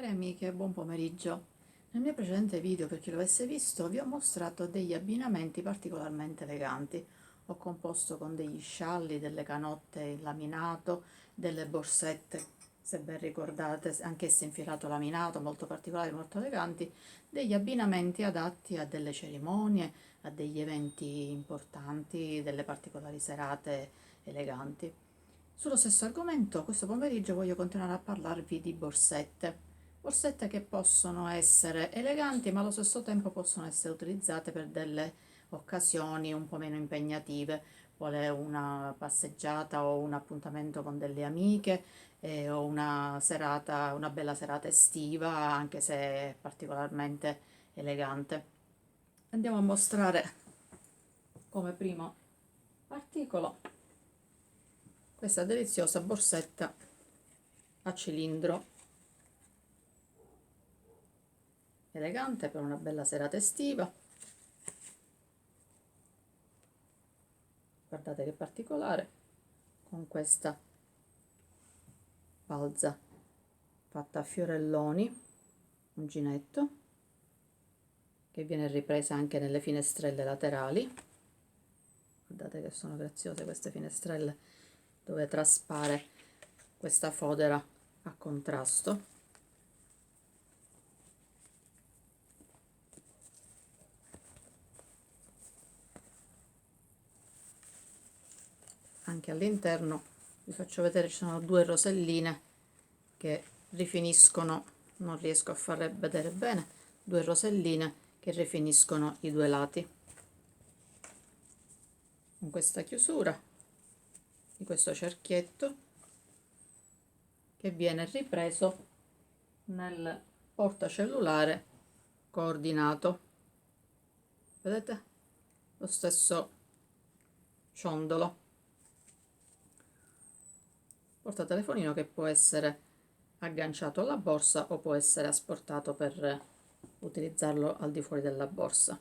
Cari amiche, buon pomeriggio. Nel mio precedente video, per chi lo avesse visto, vi ho mostrato degli abbinamenti particolarmente eleganti. Ho composto con degli scialli, delle canotte in laminato, delle borsette, se ben ricordate, anch'esse in filato laminato, molto particolari, molto eleganti, degli abbinamenti adatti a delle cerimonie, a degli eventi importanti, delle particolari serate eleganti. Sullo stesso argomento, questo pomeriggio voglio continuare a parlarvi di borsette che possono essere eleganti ma allo stesso tempo possono essere utilizzate per delle occasioni un po' meno impegnative, vuole una passeggiata o un appuntamento con delle amiche o una serata, una bella serata estiva, anche se è particolarmente elegante. Andiamo a mostrare come primo articolo questa deliziosa borsetta a cilindro, elegante per una bella serata estiva. Guardate che particolare, con questa balza fatta a fiorelloni, uncinetto, che viene ripresa anche nelle finestrelle laterali. Guardate che sono graziose queste finestrelle, dove traspare questa fodera a contrasto. Anche all'interno vi faccio vedere, ci sono due roselline che rifiniscono, non riesco a farle vedere bene, due roselline che rifiniscono i due lati. Con questa chiusura di questo cerchietto che viene ripreso nel portacellulare coordinato. Vedete? Lo stesso ciondolo. Portatelefonino che può essere agganciato alla borsa o può essere asportato per utilizzarlo al di fuori della borsa.